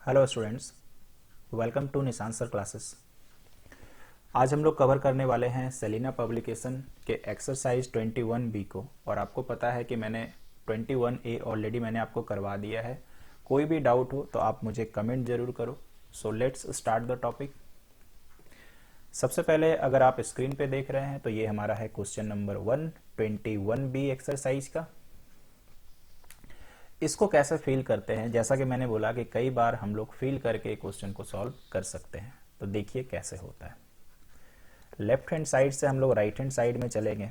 Hello students, welcome to निशान sir classes. आज हम लोग कवर करने वाले हैं सेलिना पब्लिकेशन के एक्सरसाइज 21B को। और आपको पता है कि मैंने 21A ऑलरेडी मैंने आपको करवा दिया है। कोई भी डाउट हो तो आप मुझे कमेंट जरूर करो। सो लेट्स स्टार्ट द टॉपिक। सबसे पहले अगर आप स्क्रीन पे देख रहे हैं तो ये हमारा है क्वेश्चन नंबर 121B एक्सरसाइज का। इसको कैसे फील करते हैं, जैसा कि मैंने बोला कि कई बार हम लोग फील करके क्वेश्चन को सॉल्व कर सकते हैं। तो देखिए कैसे होता है। लेफ्ट हैंड साइड से हम लोग राइट हैंड साइड में चलेंगे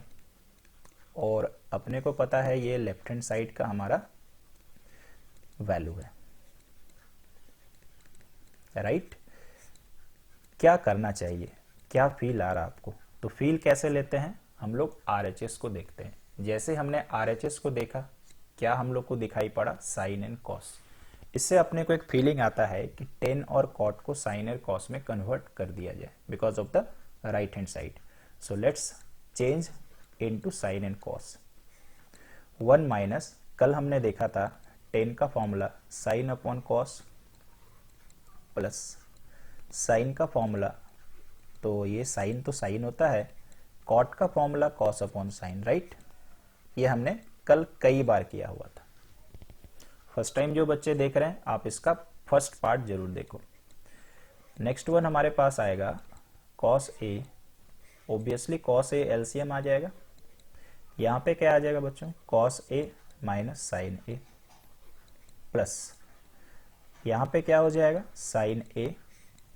और अपने को पता है ये लेफ्ट हैंड साइड का हमारा वैल्यू है, राइट। क्या करना चाहिए, क्या फील आ रहा आपको? तो फील कैसे लेते हैं हम लोग? आरएचएस को देखते हैं। जैसे हमने आरएचएस को देखा, क्या हम लोग को दिखाई पड़ा? Sine and cos. इससे अपने को एक फीलिंग आता है कि टेन और कॉट को साइन और कॉस में कन्वर्ट कर दिया जाए because of the right hand side. So let's change into sine and cos. 1 minus, कल हमने देखा था टेन का formula sine upon cos plus sign का फॉर्मूला, तो ये साइन तो साइन होता है, कॉट का formula cos upon sine, right. ये हमने कल कई बार किया हुआ था। फर्स्ट टाइम जो बच्चे देख रहे हैं आप इसका फर्स्ट पार्ट जरूर देखो। नेक्स्ट वन हमारे पास आएगा cos A. Obviously cos A LCM आ जाएगा। यहां पे क्या आ जाएगा बच्चों? कॉस ए माइनस साइन ए प्लस यहां पे क्या हो जाएगा? Sine A.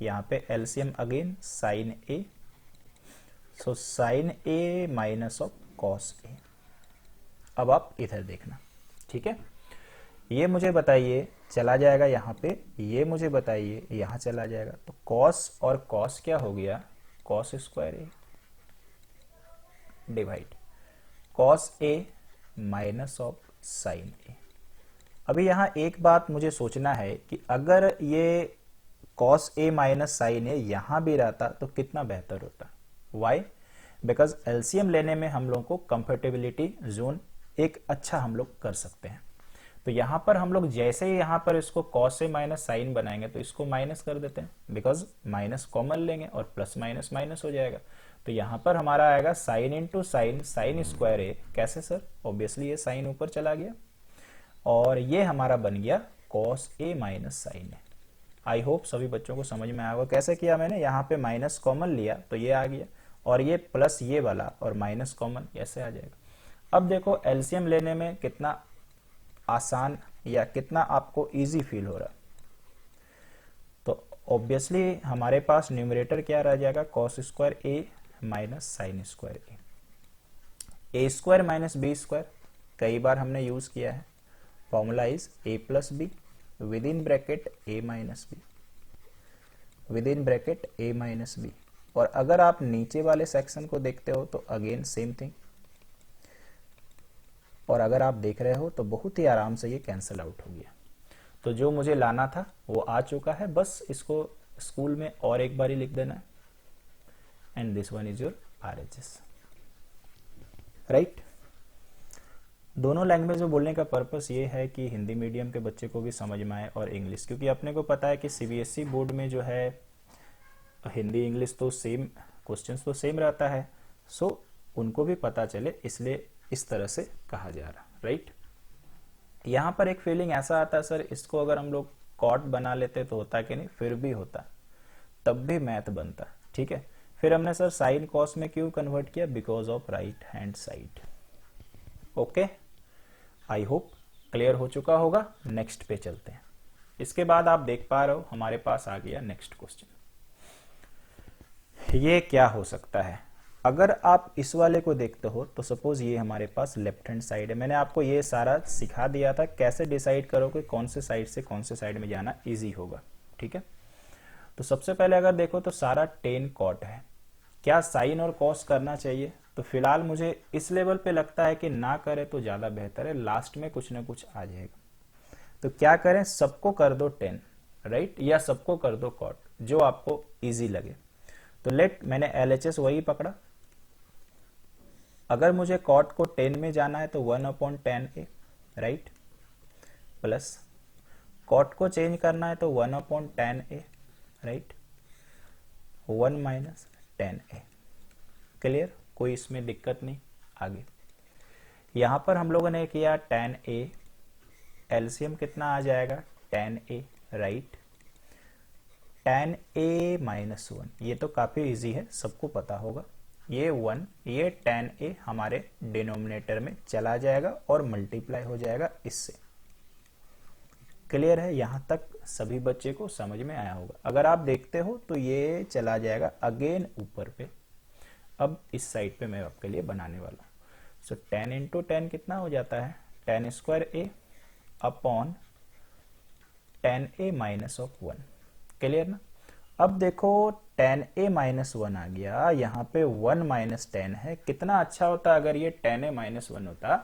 यहां पे LCM again sine A. So sine A minus of cos A. अब आप इधर देखना, ठीक है। ये मुझे बताइए चला जाएगा यहाँ पे, ये मुझे बताइए यहाँ चला जाएगा, तो कॉस और कॉस क्या हो गया? Cos square A divide cos A minus of sine A. अभी यहाँ एक बात मुझे सोचना है कि अगर ये कॉस ए माइनस साइन ए यहाँ भी रहता तो कितना बेहतर होता। वाई? बिकॉज एलसीएम लेने में हम लोग को कंफर्टेबिलिटी जोन एक अच्छा हम लोग कर सकते हैं। तो यहां पर हम लोग जैसे ही यहां पर इसको कॉस से माइनस साइन बनाएंगे तो इसको माइनस कर देते हैं, बिकॉज माइनस कॉमन लेंगे और प्लस माइनस माइनस हो जाएगा। तो यहां पर हमारा आएगा sine into sine, sine square A. कैसे सर? ऑब्वियसली ये साइन ऊपर चला गया और ये हमारा बन गया cos A minus sine a. I hope सभी बच्चों को समझ में आया होगा कैसे किया मैंने। यहाँ पे माइनस कॉमन लिया तो ये आ गया और ये प्लस ये वाला और माइनस कॉमन ऐसे आ जाएगा। अब देखो एलसीएम लेने में कितना आसान या कितना आपको इजी फील हो रहा। तो ऑब्वियसली हमारे पास न्यूमरेटर क्या रह जाएगा? Cos square a minus sine square a square minus b square. कई बार हमने यूज किया है। Formula is a plus b with in bracket a minus b, with in bracket a minus b. और अगर आप नीचे वाले सेक्शन को देखते हो तो अगेन सेम थिंग। और अगर आप देख रहे हो तो बहुत ही आराम से ये कैंसिल आउट हो गया। तो जो मुझे लाना था वो आ चुका है, बस इसको स्कूल में और एक बार ही लिख देना है। And this one is your RHS, right. दोनों लैंग्वेज में बोलने का पर्पस ये है कि हिंदी मीडियम के बच्चे को भी समझ में आए और इंग्लिश, क्योंकि अपने को पता है कि सीबीएसई बोर्ड में जो है हिंदी इंग्लिश तो सेम, क्वेश्चंस तो सेम रहता है। सो उनको भी पता चले, इसलिए इस तरह से कहा जा रहा, राइट। यहां पर एक फीलिंग ऐसा आता है सर इसको अगर हम लोग कॉट बना लेते तो होता कि नहीं? फिर भी होता, तब भी मैथ बनता, ठीक है। फिर हमने सर साइन कॉस में क्यों कन्वर्ट किया? Because of right hand side. Okay, I hope clear हो चुका होगा। नेक्स्ट पे चलते हैं। इसके बाद आप देख पा रहे हो हमारे पास आ गया नेक्स्ट क्वेश्चन। ये क्या हो सकता है? अगर आप इस वाले को देखते हो तो सपोज ये हमारे पास लेफ्ट हैंड साइड है। मैंने आपको ये सारा सिखा दिया था कैसे डिसाइड करो कि कौन से साइड से कौन से साइड में जाना इजी होगा, ठीक है। तो सबसे पहले अगर देखो तो सारा टेन कॉट है। क्या साइन और कॉस करना चाहिए? तो फिलहाल मुझे इस लेवल पे लगता है कि ना करे तो ज्यादा बेहतर है, लास्ट में कुछ ना कुछ आ जाएगा। तो क्या करें? सबको कर दो 10, राइट, या सबको कर दो कॉट, जो आपको इजी लगे। तो लेट मैंने एलएचएस वही पकड़ा। अगर मुझे कॉट को 10 में जाना है तो 1/10 ए, राइट, प्लस कॉट को चेंज करना है तो 1/10a, right, 1 minus 10a। Clear, कोई इसमें दिक्कत नहीं। आगे यहां पर हम लोगों ने किया tan a, एलसीएम कितना आ जाएगा tan a, right, tan a minus 1, ये तो काफी इजी है, सबको पता होगा। ये 1, ये tan a हमारे डिनोमिनेटर में चला जाएगा और मल्टीप्लाई हो जाएगा इससे। क्लियर है, यहां तक सभी बच्चे को समझ में आया होगा। अगर आप देखते हो तो ये चला जाएगा अगेन ऊपर पे। अब इस साइड पे मैं आपके लिए बनाने वाला हूं। सो tan इंटू टेन कितना हो जाता है, tan square a upon tan a minus of 1। Clear ना। अब देखो tan a माइनस 1 आ गया, यहाँ पे 1 माइनस 10 है। कितना अच्छा होता अगर ये tan a माइनस 1 होता,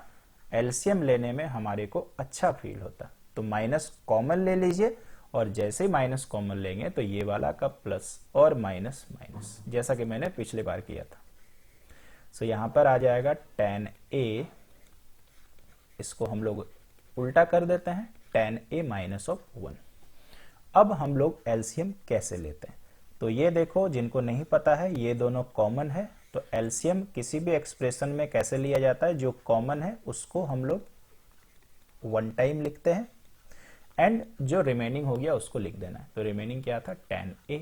एलसीएम लेने में हमारे को अच्छा फील होता। तो माइनस कॉमन ले लीजिए, और जैसे ही माइनस कॉमन लेंगे तो ये वाला का प्लस और माइनस माइनस, जैसा कि मैंने पिछले बार किया था। सो यहां पर आ जाएगा tan a, इसको हम लोग उल्टा कर देते हैं, tan a माइनस ऑफ 1। अब हम लोग एलसीएम कैसे लेते हैं, तो ये देखो, जिनको नहीं पता है ये दोनों कॉमन है, तो एलसीएम किसी भी एक्सप्रेशन में कैसे लिया जाता है, जो कॉमन है उसको हम लोग वन टाइम लिखते हैं, एंड जो रिमेनिंग हो गया उसको लिख देना है। तो रिमेनिंग क्या था, tan a।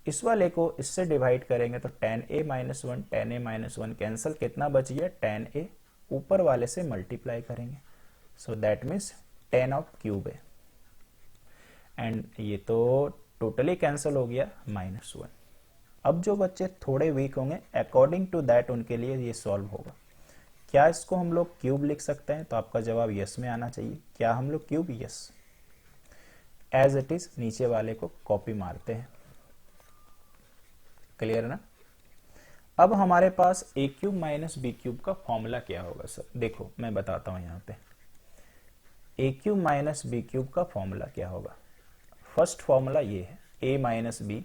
इस वाले को इससे डिवाइड करेंगे तो tan a minus 1, tan a minus 1 cancel, कितना बच गया tan a, ऊपर वाले से मल्टीप्लाई करेंगे, so that means tan of cube a, and ये तो टोटली कैंसिल हो गया माइनस 1। अब जो बच्चे थोड़े वीक होंगे, अकॉर्डिंग टू दैट उनके लिए ये सॉल्व होगा। क्या इसको हम लोग क्यूब लिख सकते हैं, तो आपका जवाब यस में आना चाहिए। क्या हम लोग cube, yes, as it is नीचे वाले को कॉपी मारते हैं। क्लियर ना। अब हमारे पास a cube minus b cube का फॉर्मूला क्या होगा सर, देखो मैं बताता हूं। यहाँ पे a cube minus b cube का फॉर्मूला क्या होगा। फर्स्ट फॉर्मूला ये है, a minus b,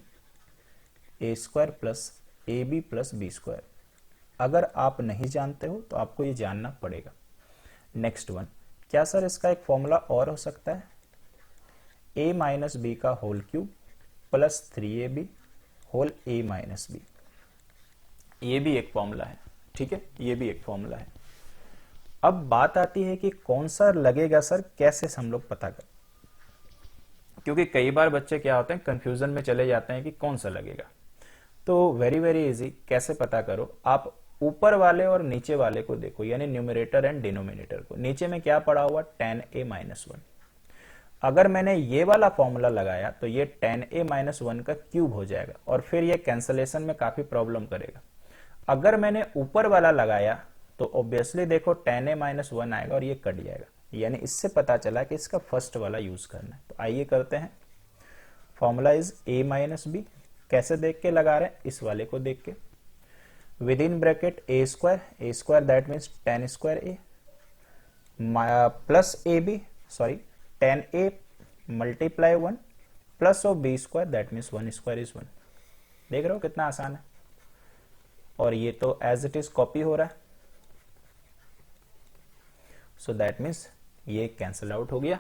a square plus a b plus B square. अगर आप नहीं जानते हो तो आपको ये जानना पड़ेगा। नेक्स्ट वन, क्या सर इसका एक फॉर्मूला और हो सकता है, a माइनस बी का whole cube plus 3ab whole a minus b. ये भी एक फॉर्मूला है, ठीक है, ये भी एक फॉर्मूला है। अब बात आती है कि कौन सा लगेगा सर, कैसे हम लोग पता करें, क्योंकि कई बार बच्चे क्या होते हैं, कंफ्यूजन में चले जाते हैं कि कौन सा लगेगा। तो वेरी वेरी इजी, कैसे पता करो, आप ऊपर वाले और नीचे वाले को देखो, यानी न्यूमरेटर एंड डिनोमिनेटर को। नीचे में क्या पड़ा हुआ, tan a माइनस 1। अगर मैंने ये वाला फॉर्मूला लगाया तो ये tan a माइनस 1 का क्यूब हो जाएगा, और फिर ये कैंसलेशन में काफी प्रॉब्लम करेगा। अगर मैंने ऊपर वाला लगाया तो ऑब्वियसली देखो tan a माइनस 1 आएगा और ये कट जाएगा, यानी इससे पता चला कि इसका फर्स्ट वाला यूज करना है। तो आइए करते हैं। Formula is a minus b, कैसे देख के लगा रहे हैं, इस वाले को देख के, with in bracket a square that means tan square a plus a b, sorry tan a multiply 1 plus of b square that means 1 square is 1। देख रहे हो कितना आसान है, और ये तो एज इट इज कॉपी हो रहा है, सो दैट मीन्स ये कैंसिल आउट हो गया।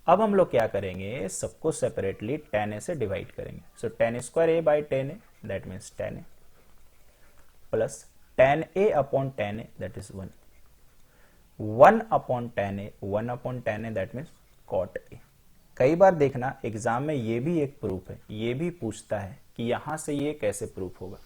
अब हम लोग क्या करेंगे, सबको सेपरेटली tan a से डिवाइड करेंगे। सो tan square a by tan a that means tan a plus tan a upon tan a that is 1, 1 upon tan a, 1 upon tan a that means cot a। कई बार देखना exam में ये भी एक proof है, ये भी पूछता है कि यहां से ये कैसे प्रूफ होगा।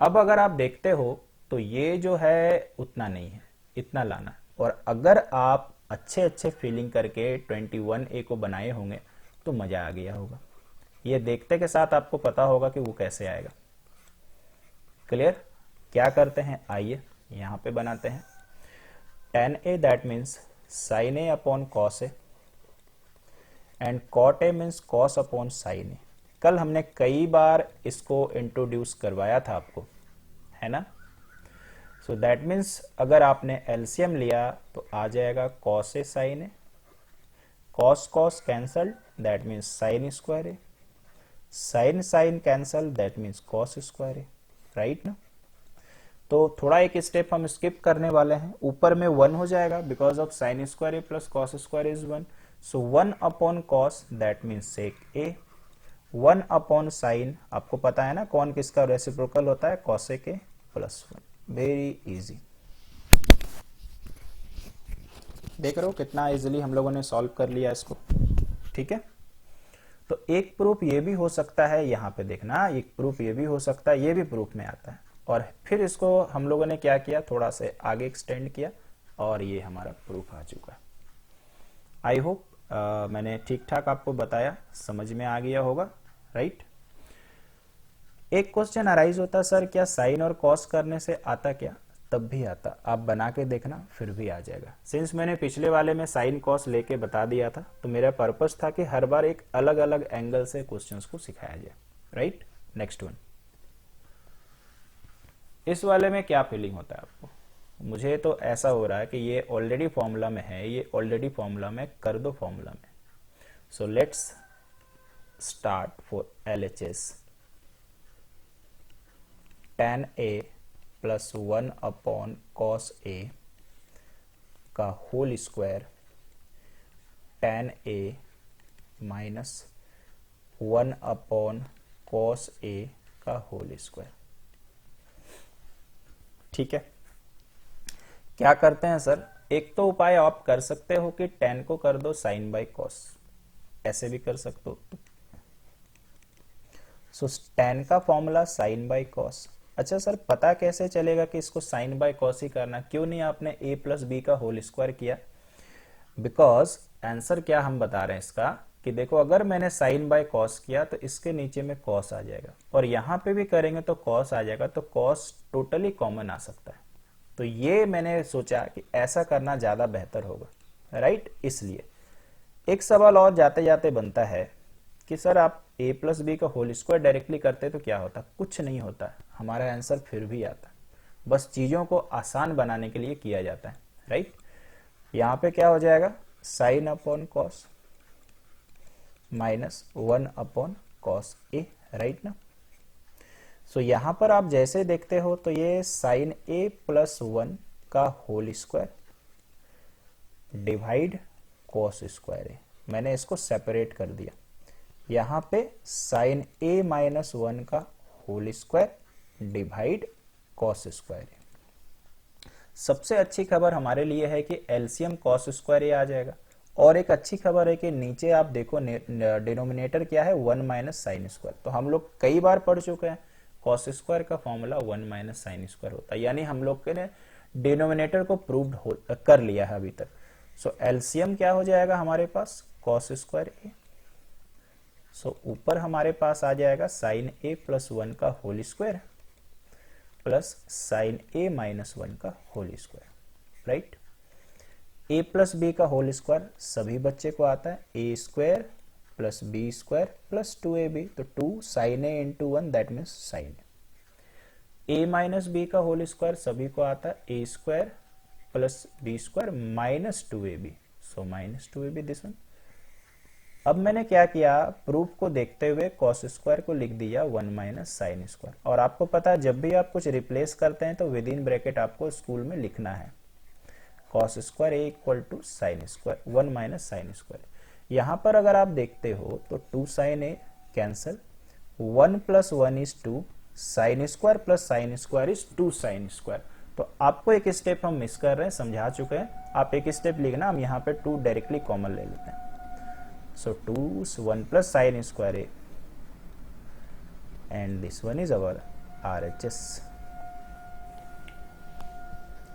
अब अगर आप देखते हो तो ये जो है उतना नहीं है, इतना लाना, और अगर आप अच्छे अच्छे फीलिंग करके 21a को बनाए होंगे तो मजा आ गया होगा। ये देखते के साथ आपको पता होगा कि वो कैसे आएगा। क्लियर, क्या करते हैं, आइए यहां पे बनाते हैं। tan a that means sin a upon cos a and cot a means cos upon sin a। कल हमने कई बार इसको इंट्रोड्यूस करवाया था आपको, है ना। सो दैट मीन्स अगर आपने एलसीएम लिया तो आ जाएगा cos a sin a, cos cos cancel that means sin square a, sin sin cancel that means cos square a, right ना। तो थोड़ा एक स्टेप हम स्किप करने वाले हैं, ऊपर में 1 हो जाएगा because of sin square a plus cos square is 1, so 1 upon cos that means sec a, 1 upon sine, आपको पता है ना कौन किसका रेसिप्रोकल होता है, cosec a plus 1। Very easy, देख रहे हो कितना इजीली हम लोगों ने सॉल्व कर लिया इसको। ठीक है, तो एक प्रूफ ये भी हो सकता है, यहां पे देखना, एक प्रूफ ये भी हो सकता है, ये भी प्रूफ में आता है, और फिर इसको हम लोगों ने क्या किया, थोड़ा से आगे एक्सटेंड किया और ये हमारा प्रूफ आ चुका है। आई होप मैंने ठीक ठाक आपको बताया, समझ में आ गया होगा, राइट। एक क्वेश्चन अराइज होता, सर क्या साइन और कॉस करने से आता क्या, तब भी आता, आप बना के देखना फिर भी आ जाएगा। सिंस मैंने पिछले वाले में साइन कॉस लेके बता दिया था, तो मेरा पर्पस था कि हर बार एक अलग अलग एंगल से क्वेश्चंस को सिखाया जाए, राइट। नेक्स्ट वन, इस वाले में क्या फीलिंग होता है आपको, मुझे तो ऐसा हो रहा है कि ये ऑलरेडी फॉर्मूला में है, ये ऑलरेडी फॉर्मूला में, कर दो फॉर्मूला में। So let's start for LHS, tan A plus 1 upon cos A का whole square tan A minus 1 upon cos A का होल स्क्वायर। ठीक है, क्या करते हैं सर, एक तो उपाय आप कर सकते हो कि tan को कर दो साइन बाई कॉस, ऐसे भी कर सकते हो। सो tan का फॉर्मूला साइन बाई कॉस। अच्छा सर, पता कैसे चलेगा कि इसको साइन बाय कॉस ही करना, क्यों नहीं आपने a प्लस बी का होल स्क्वायर किया, बिकॉज आंसर क्या हम बता रहे हैं इसका कि देखो, अगर मैंने साइन बाय कॉस किया तो इसके नीचे में कॉस आ जाएगा, और यहां पे भी करेंगे तो कॉस आ जाएगा, तो कॉस टोटली कॉमन आ सकता है। तो ये मैंने सोचा कि ऐसा करना ज्यादा बेहतर होगा, राइट। इसलिए एक सवाल और जाते जाते बनता है कि सर आप a प्लस बी का होल स्क्वायर डायरेक्टली करते तो क्या होता, कुछ नहीं होता, हमारा आंसर फिर भी आता, बस चीजों को आसान बनाने के लिए किया जाता है, राइट। यहां पे क्या हो जाएगा, sine upon cos minus 1 upon cos A, right ना। सो यहां पर आप जैसे देखते हो तो ये साइन a प्लस 1 का whole square divide cos square है, मैंने इसको सेपरेट कर दिया। यहां पे साइन a माइनस 1 का whole square divide cos square है। सबसे अच्छी खबर हमारे लिए है कि एलसीएम कॉस स्क्वायर आ जाएगा, और एक अच्छी खबर है कि नीचे आप देखो डिनोमिनेटर क्या है, 1 माइनस साइन स्क्वायर। तो हम लोग कई बार पढ़ चुके हैं कॉस स्क्वायर का फॉर्मूला 1 माइनस साइन स्क्वायर होता है, यानी हम लोग के ने डिनोमिनेटर को प्रूव्ड कर लिया है अभी तक। सो एलसीएम क्या हो जाएगा हमारे पास, कॉस स्क्वायर ए। सो ऊपर हमारे पास आ जाएगा साइन a प्लस 1 का whole square plus sign a minus 1 का whole square, right. a plus B का होल स्क्वायर सभी बच्चे को आता है, a square plus B square plus 2ab, तो 2 sine a into 1 that means sine a minus B का होल स्क्वायर सभी को आता है, a square plus B square minus 2ab, so minus 2ab this one. अब मैंने क्या किया, प्रूफ को देखते हुए कॉस स्क्वायर को लिख दिया 1 माइनस साइन स्क्वायर, और आपको पता है जब भी आप कुछ रिप्लेस करते हैं तो विद इन ब्रैकेट आपको स्कूल में लिखना है, cos square a equal to sine square 1 minus sine square. यहां पर अगर आप देखते हो तो 2 sine a cancel, 1 plus 1 is 2, sine square plus sine square is 2 sine square. तो आपको एक स्टेप हम मिस कर रहे हैं, समझा चुके हैं, आप एक स्टेप लिखना, हम यहाँ पे 2 डायरेक्टली कॉमन ले लेते हैं। So 2 1 plus sin square a, and this one is our RHS,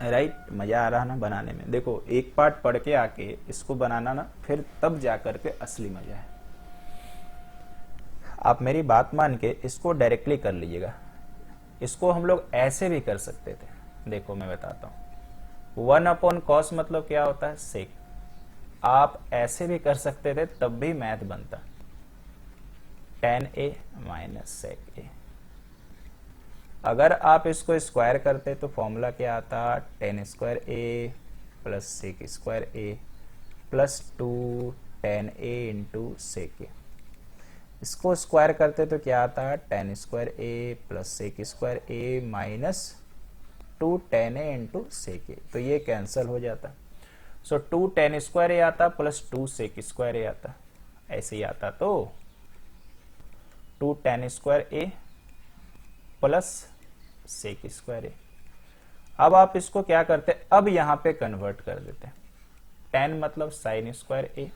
right. मजा आ रहा ना बनाने में, देखो एक पार्ट पढ़ के आके इसको बनाना ना, फिर तब जा करके असली मजा है। आप मेरी बात मान के इसको डायरेक्टली कर लीजिएगा, इसको हम लोग ऐसे भी कर सकते थे, देखो मैं बताता हूं, 1 अपॉन कॉस मतलब क्या होता है, सेक, आप ऐसे भी कर सकते थे तब भी मैथ बनता, tan a minus sec a। अगर आप इसको स्क्वायर करते तो फॉर्मूला क्या आता, tan square a plus sec square a plus 2 tan a into sec a। इसको स्क्वायर करते तो क्या आता, tan square a plus sec square a minus 2 tan a into sec a, तो ये कैंसिल हो जाता। सो 2 tan स्क्वायर ए आता प्लस 2 sec स्क्वायर ए आता, ऐसे ही आता तो 2 tan स्क्वायर ए प्लस sec स्क्वायर ए। अब आप इसको क्या करते, अब यहां पे कन्वर्ट कर देते हैं। tan मतलब sine square A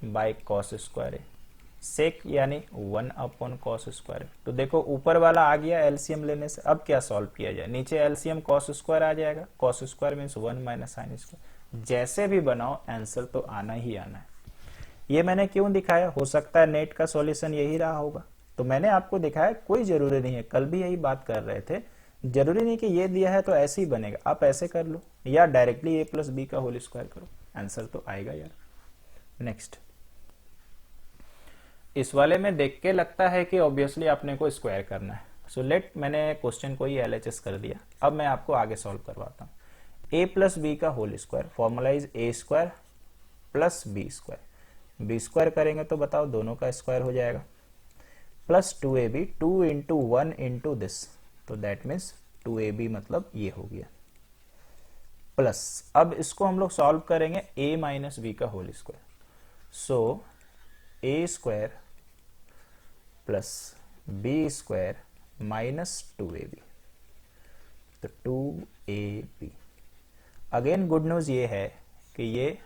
by cos square A, sec यानी 1 अपॉन कॉस स्क्वायर। तो देखो ऊपर वाला आ गया एलसीएम लेने से, अब क्या सॉल्व किया जाए, नीचे एलसीएम कॉस स्क्वायर आ जाएगा, cos square means 1 minus sine square. जैसे भी बनाओ आंसर तो आना ही आना है। ये मैंने क्यों दिखाया, हो सकता है नेट का सॉल्यूशन यही रहा होगा, तो मैंने आपको दिखाया, कोई जरूरी नहीं है, कल भी यही बात कर रहे थे, जरूरी नहीं कि ये दिया है तो ऐसे ही बनेगा, आप ऐसे कर लो या डायरेक्टली ए प्लस बी का होल स्क्वायर करो, आंसर तो आएगा यार। नेक्स्ट, इस वाले में देख के लगता है कि ऑब्वियसली आपने को स्क्वायर करना है, सो लेट, मैंने क्वेश्चन को ही एलएचएस कर दिया। अब मैं आपको आगे सॉल्व करवाता हूँ। ए प्लस बी का whole square, formula is a square plus B square. B square करेंगे तो बताओ दोनों का स्क्वायर हो जाएगा, plus 2ab, 2 into 1 into this, तो दैट मीन्स 2ab मतलब ये हो गया, प्लस अब इसको हम लोग सॉल्व करेंगे a माइनस बी का whole square, so A square plus B square minus 2ab, तो 2ab। अगेन गुड न्यूज ये है कि ये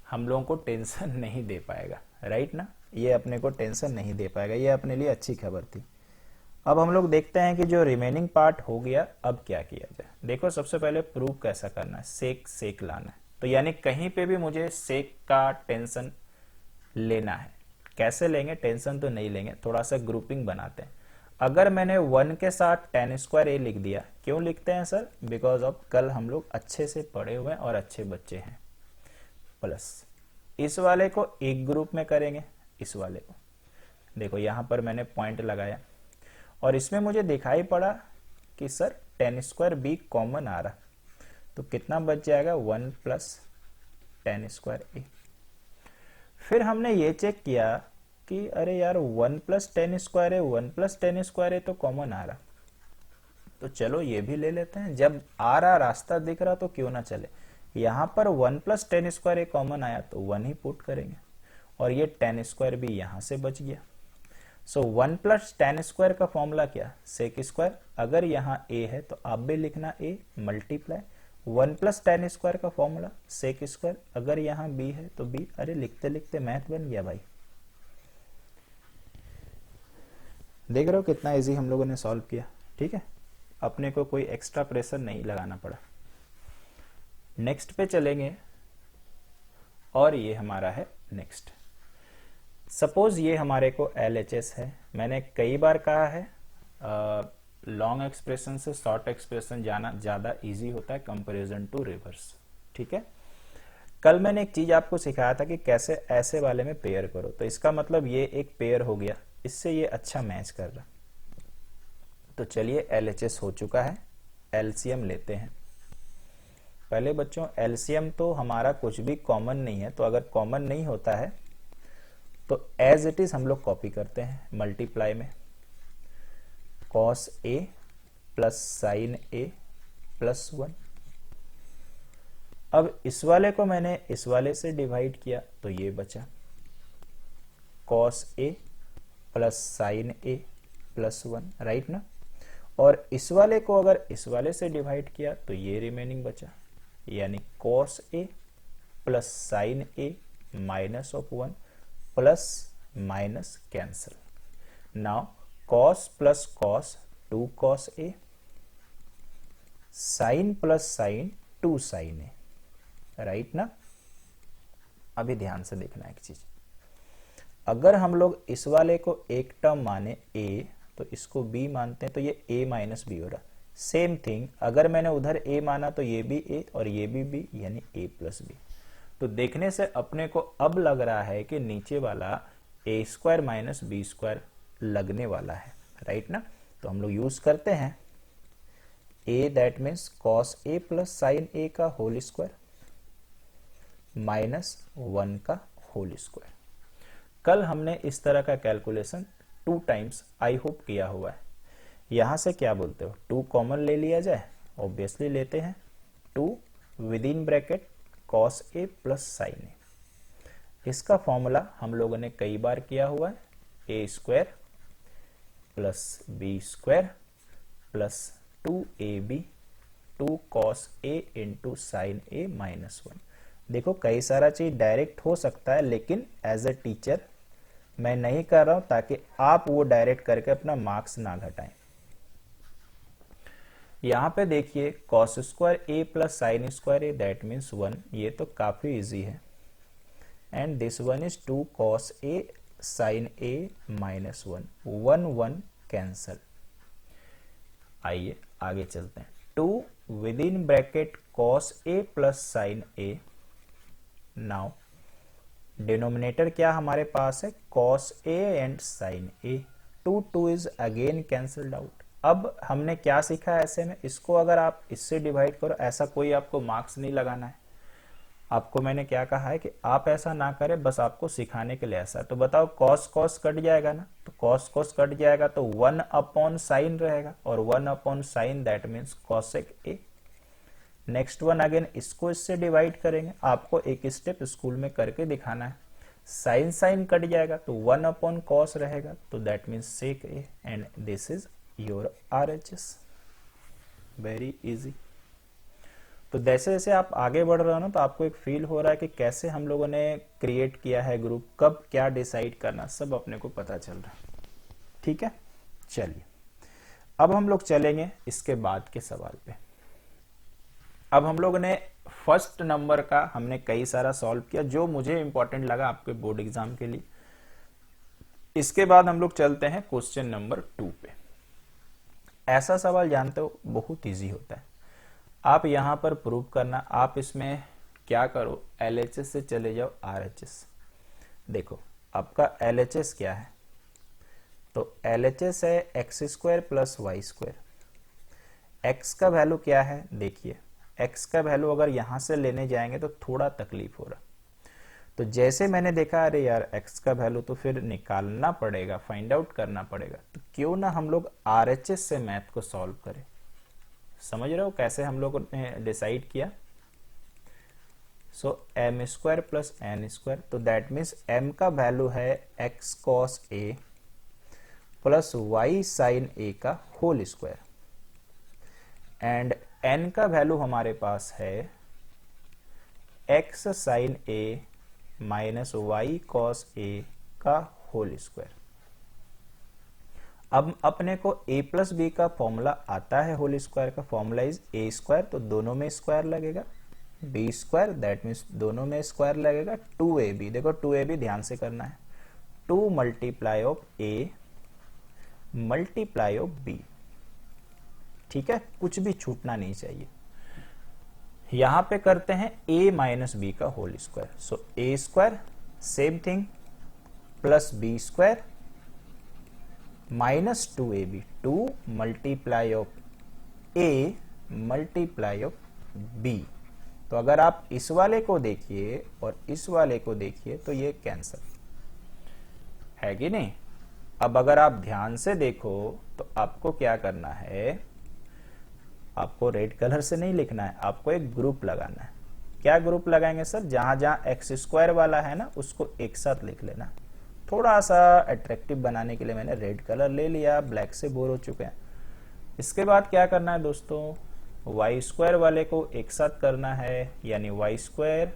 हम लोगों को टेंशन नहीं दे पाएगा, राइट ना, ये अपने को टेंशन नहीं दे पाएगा, ये अपने लिए अच्छी खबर थी। अब हम लोग देखते हैं कि जो रिमेनिंग पार्ट हो गया अब क्या किया जाए। देखो सबसे पहले प्रूव कैसा करना है, सेक सेक लाना है, तो यानी कहीं पे भी मुझे सेक का टेंशन लेना है। कैसे लेंगे, टेंशन तो नहीं लेंगे, थोड़ा सा ग्रुपिंग बनाते हैं। अगर मैंने 1 के साथ tan स्क्वायर ए लिख दिया, क्यों लिखते हैं सर, बिकॉज ऑफ कल हम लोग अच्छे से पढ़े हुए और अच्छे बच्चे हैं, प्लस इस वाले को एक ग्रुप में करेंगे, इस वाले को देखो यहां पर मैंने पॉइंट लगाया और इसमें मुझे दिखाई पड़ा कि sir tan square B common आ रहा, तो कितना बच जाएगा 1 प्लस tan स्क्वायर ए। फिर हमने ये चेक किया कि अरे यार 1 प्लस tan स्क्वायर है, 1 प्लस tan स्क्वायर है तो कॉमन आ रहा, तो चलो ये भी ले लेते हैं, जब आ रहा रास्ता दिख रहा तो क्यों ना चले। यहां पर 1 प्लस tan स्क्वायर कॉमन आया तो 1 ही पुट करेंगे और ये tan स्क्वायर भी यहां से बच गया। सो 1 प्लस tan स्क्वायर का फॉर्मूला क्या, सेक स्क्वायर, अगर यहाँ a है तो आप भी लिखना a multiply 1 plus tan square का फॉर्मूला सेक स्क्वायर, अगर यहाँ b है तो b। अरे लिखते लिखते मैथ बन गया भाई, देख रहे हो कितना इजी हम लोगों ने सॉल्व किया। ठीक है, अपने को कोई एक्स्ट्रा प्रेशर नहीं लगाना पड़ा। नेक्स्ट पे चलेंगे और ये हमारा है नेक्स्ट। सपोज ये हमारे को LHS है, मैंने कई बार कहा है लॉन्ग एक्सप्रेशन से शॉर्ट एक्सप्रेशन जाना ज्यादा इजी होता है कंपैरिजन टू रिवर्स। ठीक है, कल मैंने एक चीज आपको सिखाया था कि कैसे ऐसे वाले में पेयर करो, तो इसका मतलब ये एक पेयर हो गया, इससे ये अच्छा मैच कर रहा। तो चलिए LHS हो चुका है, LCM लेते हैं। पहले बच्चों LCM तो हमारा कुछ भी कॉमन नहीं है, तो अगर कॉमन नहीं होता है तो एज इट इज हम लोग कॉपी करते हैं मल्टीप्लाई में, cos A plus sign A plus 1। अब इस वाले को मैंने इस वाले से डिवाइड किया तो ये बचा cos A plus sign A plus 1, right ना। और इस वाले को अगर इस वाले से डिवाइड किया तो ये रिमेनिंग बचा, यानी cos A plus sign A minus of 1 plus minus cancel. Now cos plus cos 2 cos A, sine plus sine 2 sine A, right ना। अभी ध्यान से देखना एक चीज, अगर हम लोग इस वाले को एक टर्म माने A तो इसको B मानते हैं, तो ये A माइनस बी हो रहा। सेम थिंग अगर मैंने उधर A माना तो ये भी A और ये भी B, यानी A प्लस बी। तो देखने से अपने को अब लग रहा है कि नीचे वाला A square minus b square लगने वाला है, राइट ना। तो हम लोग यूज करते हैं A, that means cos A plus sign A का होल स्क्वायर माइनस 1 का होल स्क्वायर। कल हमने इस तरह का कैलकुलेशन 2 टाइम्स आई होप किया हुआ है। यहां से क्या बोलते हो, 2 कॉमन ले लिया जाए, ऑब्वियसली लेते हैं, 2 with in bracket cos A plus sine A. इसका फॉर्मूला हम लोगों ने कई बार किया हुआ है, A square plus B square plus 2ab 2 cos a into sine A minus 1। देखो कई सारा चीज डायरेक्ट हो सकता है, लेकिन एज ए टीचर मैं नहीं कर रहा हूं ताकि आप वो डायरेक्ट करके अपना मार्क्स ना घटाएं। यहां पे देखिए cos square A plus sine square a, that means 1, ये तो काफी इजी है। And this one is 2 cos a sine A minus 1, 1 1 cancel. आइए आगे चलते हैं। 2 with in bracket cos a plus sign a। Now denominator क्या हमारे पास है, cos a and sin a। 2 2 is again cancelled out. अब हमने क्या सीखा है ऐसे में, इसको अगर आप इससे डिवाइड करो, ऐसा कोई आपको मार्क्स नहीं लगाना है। आपको मैंने क्या कहा है कि आप ऐसा ना करें, बस आपको सिखाने के लिए ऐसा। तो बताओ cos cos कट जाएगा ना, तो cos cos कट जाएगा तो 1 अपॉन साइन रहेगा, और 1 upon sign that means cosec a। Next one again इसको इससे डिवाइड करेंगे, आपको एक स्टेप स्कूल में करके दिखाना है। साइन साइन कट जाएगा तो 1 अपॉन cos रहेगा, तो that means sec a, and this is your RHS। Very easy. तो जैसे जैसे आप आगे बढ़ रहे हो ना, तो आपको एक फील हो रहा है कि कैसे हम लोगों ने क्रिएट किया है ग्रुप, कब क्या डिसाइड करना, सब अपने को पता चल रहा है। ठीक है, चलिए अब हम लोग चलेंगे इसके बाद के सवाल पे। अब हम लोगों ने फर्स्ट नंबर का हमने कई सारा सॉल्व किया जो मुझे इंपॉर्टेंट लगा आपके बोर्ड एग्जाम के लिए। इसके बाद हम लोग चलते हैं क्वेश्चन नंबर 2 पे। ऐसा सवाल जानते हो बहुत इजी होता है। आप यहां पर प्रूव करना, आप इसमें क्या करो, LHS से चले जाओ RHS। देखो आपका LHS क्या है, तो LHS है x square plus Y square. X का वैल्यू क्या है, देखिए एक्स का वैल्यू अगर यहां से लेने जाएंगे तो थोड़ा तकलीफ हो रहा। तो जैसे मैंने देखा अरे यार एक्स का वैल्यू तो फिर निकालना पड़ेगा, फाइंड आउट करना पड़ेगा, तो क्यों ना हम लोग RHS से मैथ को सॉल्व करें। समझ रहे हो कैसे हम लोग ने डिसाइड किया। So M square plus N square, तो दैट मीन्स m का वैल्यू है x cos a plus y sin a का होल स्क्वायर, एंड n का वैल्यू हमारे पास है x sin a minus y cos a का होल स्क्वायर। अब अपने को a प्लस बी का फॉर्मूला आता है, होल स्क्वायर का फॉर्मूला इज a स्क्वायर, तो दोनों में स्क्वायर लगेगा, b स्क्वायर दैट मीन्स दोनों में स्क्वायर लगेगा, 2ab। देखो 2ab ध्यान से करना है, 2 multiply of a multiply of b। ठीक है, कुछ भी छूटना नहीं चाहिए। यहां पे करते हैं a माइनस बी का whole square, so a square same thing plus b square minus 2ab, 2 multiply of a multiply of b। तो अगर आप इस वाले को देखिए और इस वाले को देखिए तो ये कैंसल है कि नहीं। अब अगर आप ध्यान से देखो तो आपको क्या करना है, आपको रेड कलर से नहीं लिखना है, आपको एक ग्रुप लगाना है। क्या ग्रुप लगाएंगे सर, जहां जहां एक्स स्क्वायर वाला है ना उसको एक साथ लिख लेना। थोड़ा सा अट्रैक्टिव बनाने के लिए मैंने रेड कलर ले लिया, ब्लैक से बोर हो चुके हैं। इसके बाद क्या करना है दोस्तों, वाई स्क्वायर वाले को एक साथ करना है, यानी Y square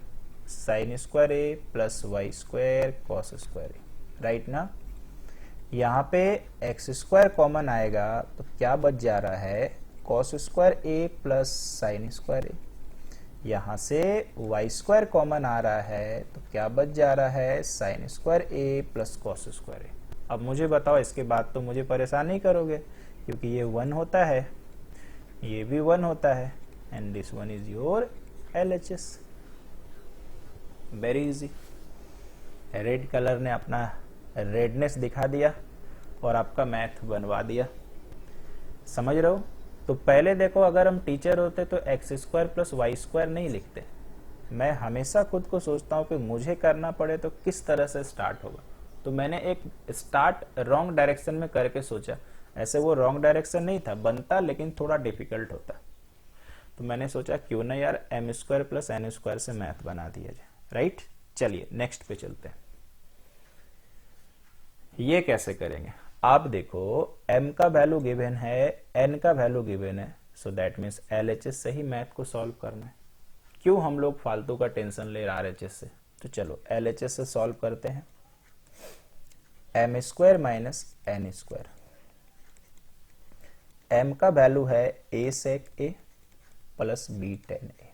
sine square A plus Y square cos square A, right ना। यहाँ पे एक्स स्क्वायर कॉमन आएगा तो क्या बच जा रहा है, कॉस स्क्वायर ए प्लस साइन स्क्वायर ए। यहाँ से वाई स्क्वायर कॉमन आ रहा है तो क्या बच जा रहा है, साइन स्क्वायर ए प्लस कॉस स्क्वायर ए। अब मुझे बताओ इसके बाद तो मुझे परेशान नहीं करोगे, क्योंकि ये 1 होता है, ये भी 1 होता है, and this one is your LHS। Very easy. Red colour ने अपना रेडनेस दिखा दिया और आपका मैथ बनवा दिया। समझ रहे हो। तो पहले देखो, अगर हम टीचर होते तो x square plus Y square नहीं लिखते। मैं हमेशा खुद को सोचता हूँ कि मुझे करना पड़े तो किस तरह से स्टार्ट होगा, तो मैंने एक स्टार्ट रॉन्ग डायरेक्शन में करके सोचा। ऐसे वो रॉन्ग डायरेक्शन नहीं था, बनता लेकिन थोड़ा डिफिकल्ट होता। तो मैंने सोचा क्यों ना यार m square plus N square से मैथ बना दिया जाए, राइट। चलिए नेक्स्ट पे चलते हैं। ये कैसे करेंगे, आप देखो m का वैल्यू गिवन है, n का वैल्यू गिवन है, सो दैट मीन्स LHS से ही मैथ को सॉल्व करना है। क्यों हम लोग फालतू का टेंशन ले RHS से, तो चलो LHS से सॉल्व करते हैं। m square minus n square, m का वैल्यू है a sec a plus b tan a,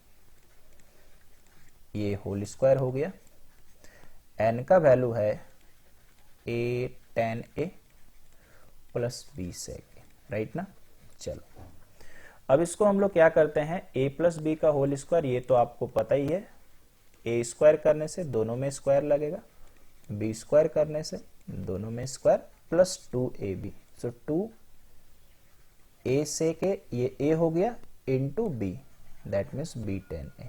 ये होल स्क्वायर हो गया। n का वैल्यू है a tan a plus b sec a, right ना। चलो अब इसको हम लोग क्या करते हैं, a प्लस बी का होल स्क्वायर, ये तो आपको पता ही है, a स्क्वायर करने से दोनों में स्क्वायर लगेगा, b स्क्वायर करने से दोनों में square, plus 2ab, so 2a sec a, ये a हो गया, into b, that means b tan a,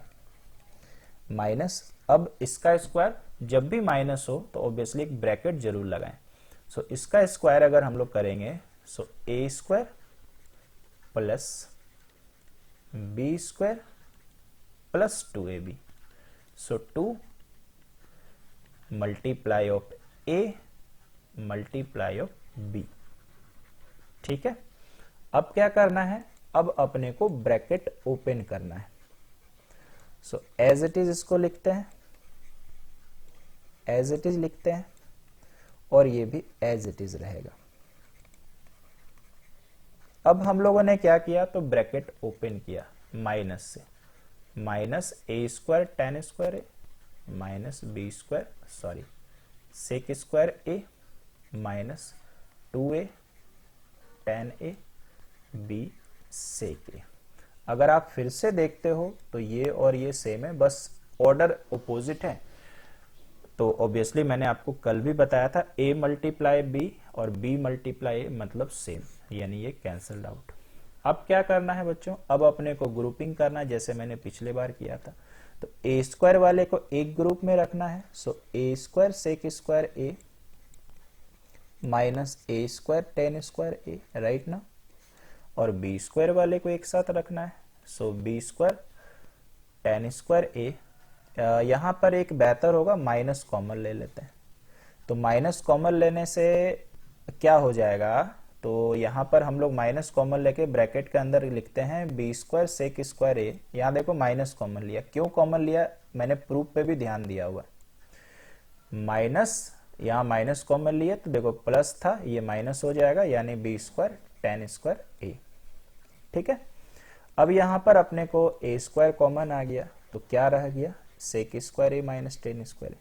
minus, अब इसका स्क्वायर, जब भी माइनस हो तो ऑब्वियसली एक ब्रैकेट जरूर लगाएं। सो इसका स्क्वायर अगर हम लोग करेंगे, सो a square plus b square plus 2ab, so 2 multiply of a multiply of b, ठीक है। अब क्या करना है, अब अपने को ब्रैकेट ओपन करना है। सो एज इट इज इसको लिखते हैं, एज इट इज लिखते हैं, और ये भी एज इट इज रहेगा। अब हम लोगों ने क्या किया, तो ब्रैकेट ओपन किया माइनस से, minus a square tan square a minus b square sorry sec square a minus 2a tan a b sec a. अगर आप फिर से देखते हो तो ये और ये सेम है, बस ऑर्डर अपोजिट है। तो ऑब्वियसली मैंने आपको कल भी बताया था a मल्टीप्लाई b और b मल्टीप्लाई a मतलब सेम, यानी ये कैंसल्ड आउट। अब क्या करना है बच्चों, अब अपने को ग्रुपिंग करना है, जैसे मैंने पिछले बार किया था। तो a स्क्वायर वाले को एक ग्रुप में रखना है, so a square sec square a minus a square tan square a, right ना। और b स्क्वायर वाले को एक साथ रखना है, सो b square tan square a, यहां पर एक बेहतर होगा माइनस कॉमन ले लेते हैं। तो माइनस कॉमन लेने से क्या हो जाएगा, तो यहां पर हम लोग माइनस कॉमन लेके ब्रैकेट के अंदर लिखते हैं b square sec square a। यहां देखो माइनस कॉमन लिया, क्यों कॉमन लिया मैंने प्रूफ पे भी ध्यान दिया हुआ। माइनस, यहां माइनस कॉमन लिया तो देखो प्लस था, ये माइनस हो जाएगा, यानी b square tan square a, ठीक है। अब यहां पर अपने को a स्क्वायर कॉमन आ गया, तो क्या रह गया, sec square a minus tan square a।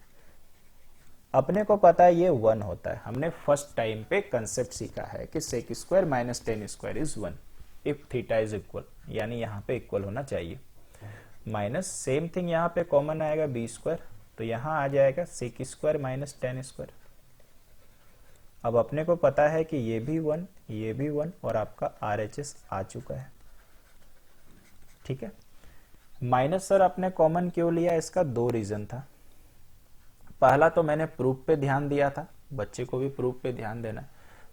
अपने को पता है ये 1 होता है, हमने फर्स्ट टाइम पे कंसेप्ट सीखा है कि sec square minus tan square is 1 if theta is equal, यानी यहाँ पे इक्वल होना चाहिए। माइनस सेम थिंग यहाँ पे कॉमन आएगा b स्क्वायर, तो यहाँ आ जाएगा sec square minus tan square. अब अपने को पता है कि ये भी 1 ये भी 1 और आपका RHS आ चुका है, ठीक है। माइनस सर आपने कॉमन क्यों लिया, इसका 2 रीजन था। पहला तो मैंने प्रूफ पे ध्यान दिया था, बच्चे को भी प्रूफ पे ध्यान देना।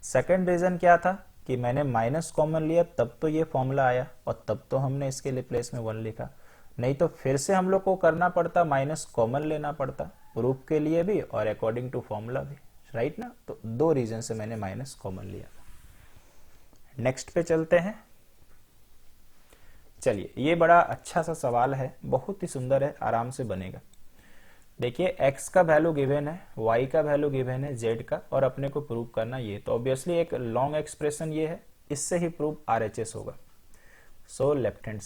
सेकंड रीजन क्या था कि मैंने माइनस कॉमन लिया, तब तो ये फॉर्मूला आया और तब तो हमने इसके लिए प्लेस में 1 लिखा, नहीं तो फिर से हम लोग को करना पड़ता, माइनस कॉमन लेना पड़ता प्रूफ के लिए भी और अकॉर्डिंग टू फॉर्मूला भी, राइट ना। तो 2 रीजन से मैंने माइनस कॉमन लिया। नेक्स्ट पे चलते हैं। चलिए ये बड़ा अच्छा सा सवाल है, बहुत ही सुंदर है, आराम से बनेगा। देखिए x का वैल्यू गिवन है, y का वैल्यू गिवन है, z का, और अपने को प्रूव करना ये, तो ऑब्वियसली एक लॉन्ग एक्सप्रेशन ये है, इससे ही प्रूव RHS होगा। सो लेफ्ट हैंड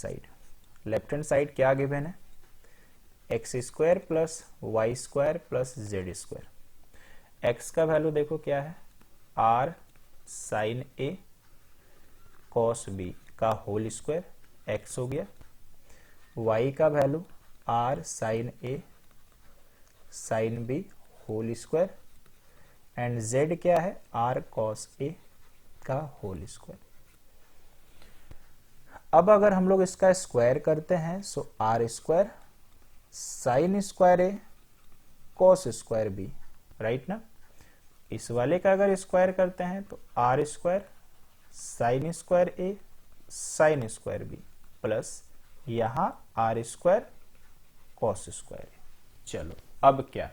साइड क्या गिवन है, x square plus Y square plus z square. X का वैल्यू देखो क्या है, r sine a cos b का होल स्क्वायर, x हो गया। y का value r sine a sine b whole square, and z क्या है, r cos a का होल स्क्वायर। अब अगर हम लोग इसका स्क्वायर करते हैं, so r square sine square a cos square b, right ना। इस वाले का अगर स्क्वायर करते हैं तो r square sine square a sine square b plus यहां आर स्क्वायर कॉस स्क्वायर। चलो अब क्या,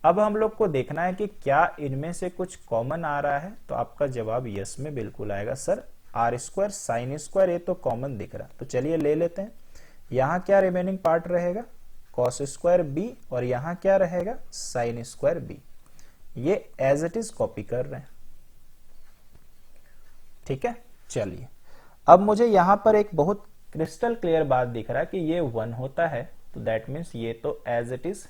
अब हम लोग को देखना है कि क्या इनमें से कुछ कॉमन आ रहा है। तो आपका जवाब यस में बिल्कुल आएगा। Sir r square sine square ये तो कॉमन दिख रहा, तो चलिए ले लेते हैं। यहां क्या रिमेनिंग पार्ट रहेगा, कॉस स्क्वायर बी, और यहां क्या रहेगा, साइन स्क्वायर बी। ये एज इट इज कॉपी कर रहे हैं, ठीक है। चलिए अब मुझे यहां पर एक बहुत क्रिस्टल क्लियर बात दिख रहा है कि ये 1 होता है, तो दैट मीन्स ये तो एज इट इज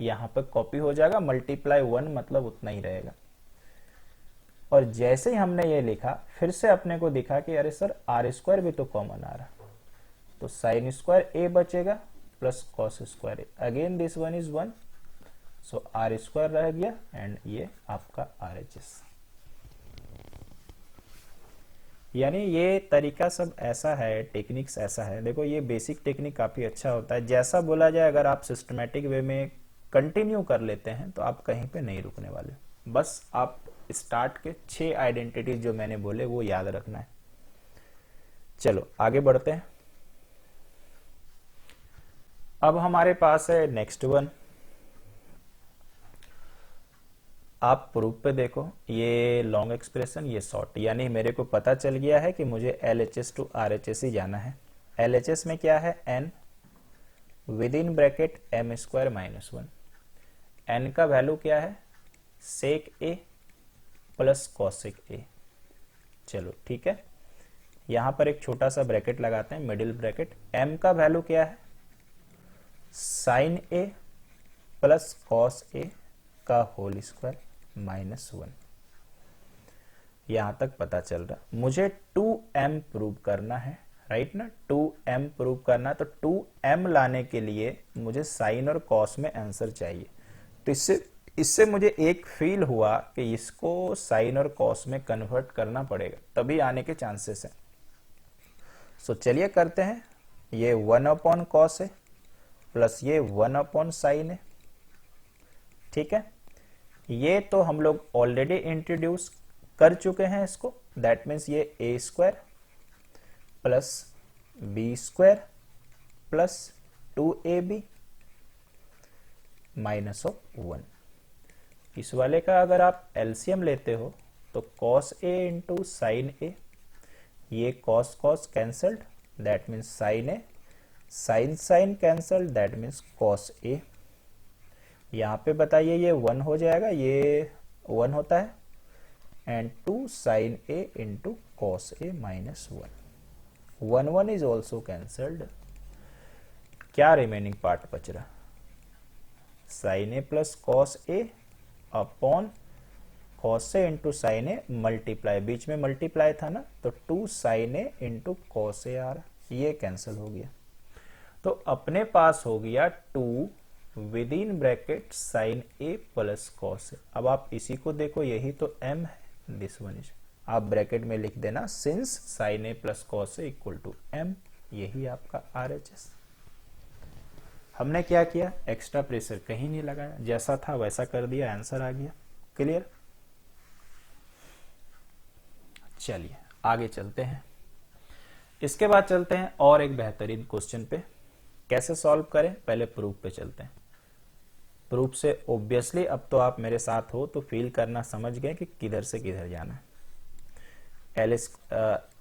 यहां पर कॉपी हो जाएगा, मल्टीप्लाई 1 मतलब उतना ही रहेगा। और जैसे ही हमने ये लिखा, फिर से अपने को दिखा कि अरे सर आर स्क्वायर भी तो कॉमन आ रहा, तो साइन स्क्वायर ए बचेगा plus cos square a, again this one is 1, so r square रह गया एंड ये आपका आर एच एस। यानी ये तरीका सब ऐसा है, टेक्निक्स ऐसा है। देखो ये बेसिक टेक्निक काफी अच्छा होता है। जैसा बोला जाए, अगर आप सिस्टमेटिक वे में कंटिन्यू कर लेते हैं तो आप कहीं पे नहीं रुकने वाले। बस आप स्टार्ट के 6 आइडेंटिटी जो मैंने बोले वो याद रखना है। चलो आगे बढ़ते हैं। अब हमारे पास है नेक्स्ट वन। आप प्रूफ पे देखो, ये लॉन्ग एक्सप्रेशन, ये शॉर्ट, यानी मेरे को पता चल गया है कि मुझे LHS टू RHS ही जाना है। LHS में क्या है, n with in bracket m square minus 1। n का वैल्यू क्या है, सेक a प्लस कॉसेक a। चलो ठीक है, यहां पर एक छोटा सा ब्रैकेट लगाते हैं, मिडिल ब्रैकेट। m का वैल्यू क्या है, sine a plus cos a का होल स्क्वायर माइनस 1। यहां तक पता चल रहा। मुझे 2m प्रूव करना है, राइट ना, 2m प्रूव करना, तो 2m लाने के लिए मुझे साइन और कॉस में आंसर चाहिए। तो इससे मुझे एक फील हुआ कि इसको साइन और कॉस में कन्वर्ट करना पड़ेगा, तभी आने के चांसेस हैं। सो चलिए करते हैं। ये 1 अपॉन कॉस है प्लस ये 1 अपॉन साइन है, ठीक है। ये तो हम लोग ऑलरेडी इंट्रोड्यूस कर चुके हैं इसको, दैट मीन्स ये A square plus B square plus 2ab minus of 1। इस वाले का अगर आप एलसीएम लेते हो तो cos A into sine A, ये cos cos cancelled, that means sine A, sine sine cancelled, that means cos A. यहाँ पे बताइए ये 1 हो जाएगा, ये 1 होता है, and 2 sine a into cos A minus 1। 1 1 is also cancelled. क्या रिमेनिंग पार्ट बच रहा, sine A plus cos a upon cos A into sine a multiply, बीच में मल्टीप्लाई था ना, तो 2 sine a into cos a आ रहा, ये कैंसिल हो गया। तो अपने पास हो गया 2 with in bracket sine A plus cos A. अब आप इसी को देखो, यही तो m है, दिस वन इज, आप ब्रैकेट में लिख देना since sine A plus cos A equal to m, यही आपका RHS। हमने क्या किया, एक्स्ट्रा प्रेशर कहीं नहीं लगाया, जैसा था वैसा कर दिया, आंसर आ गया। क्लियर। चलिए आगे चलते हैं। इसके बाद चलते हैं और एक बेहतरीन क्वेश्चन पे, कैसे सॉल्व करें, पहले प्रूफ पे चलते हैं। प्रूफ से ऑब्वियसली अब तो आप मेरे साथ हो तो फील करना समझ गए कि किधर से किधर जाना है।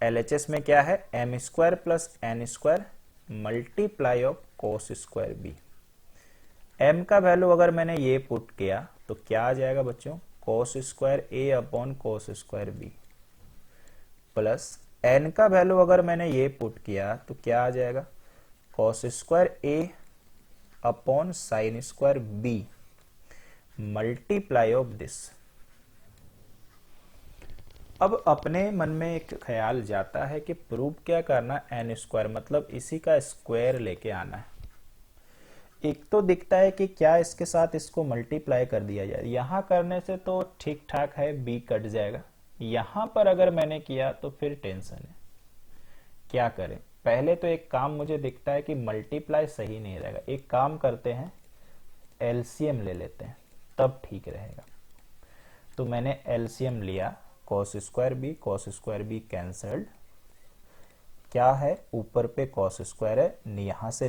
LHS में क्या है, m square plus n square multiply of cos square b. m का वैल्यू अगर मैंने ये पुट किया तो क्या आ जाएगा बच्चों, cos square a upon cos square b, plus n का वैल्यू अगर मैंने ये पुट किया तो क्या आ जाएगा, cos square a upon sine square b multiply of this. अब अपने मन में एक ख्याल जाता है कि प्रूफ क्या करना, n स्क्वायर मतलब इसी का स्क्वायर लेके आना है। एक तो दिखता है कि क्या इसके साथ इसको मल्टीप्लाई कर दिया जाए, यहां करने से तो ठीक ठाक है, b कट जाएगा। यहां पर अगर मैंने किया तो फिर टेंशन है, क्या करें। पहले तो एक काम मुझे दिखता है कि मल्टीप्लाई सही नहीं रहेगा, एक काम करते हैं एलसीएम ले लेते हैं, तब ठीक रहेगा। तो मैंने एलसीएम लिया, कॉस स्क्वायर बी कैंसल्ड, क्या है, ऊपर पे कॉस स्क्वायर है, यहाँ से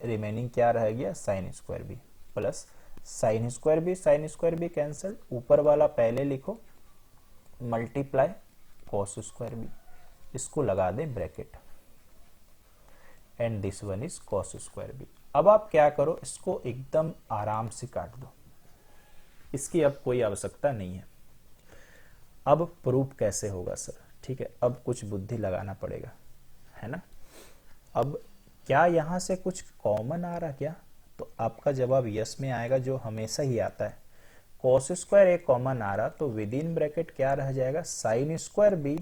रिमेनिंग क्या रह गया, sine square b, plus sine square b cancel, ऊपर वाला पहले लिखो, मल्टीप्लाई कॉस स्क्वायर बी, इसको लगा दें bracket, and this one is cos square b. अब आप क्या करो, इसको एकदम आराम से काट दो, इसकी अब कोई आवश्यकता नहीं है। अब प्रूफ कैसे होगा सर, ठीक है, अब कुछ बुद्धि लगाना पड़ेगा, है ना। अब क्या यहां से कुछ कॉमन आ रहा क्या, तो आपका जवाब यस में आएगा, जो हमेशा ही आता है। कॉस स्क्वायर एक कॉमन आ रहा, तो विद इन ब्रैकेट क्या रह जाएगा, sine square b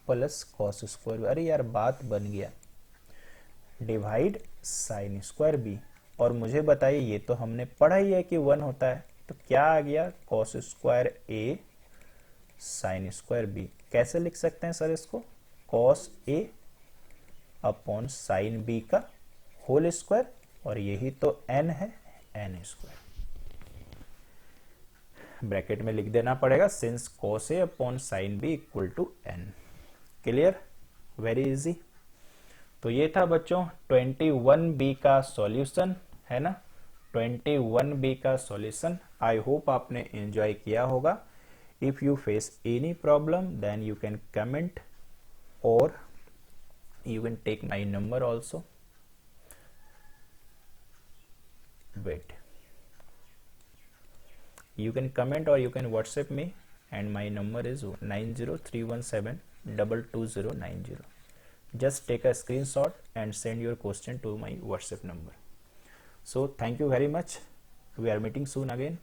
plus cos square b. अरे यार बात बन गया, डिवाइड साइन स्क्वायर बी, और मुझे बताइए ये तो हमने पढ़ा ही है कि 1 होता है, तो क्या आ गया, कॉस स्क्वायर ए साइन स्क्वायर बी। कैसे लिख सकते हैं सर इसको, cos a upon sine B का होल स्क्वायर, और यही तो n है, n स्क्वायर, ब्रैकेट में लिख देना पड़ेगा, since cos a upon sine b equal to n। Clear, very easy. तो ये था बच्चों 21B का सॉल्यूशन, है ना, 21B का सॉल्यूशन। आई होप आपने एंजॉय किया होगा। If you face any problem then you can comment, और you can take my number also. Wait, you can comment or you can WhatsApp me, and my number is 90317222090. Just take a screenshot and send your question to my WhatsApp number. So thank you very much. We are meeting soon again.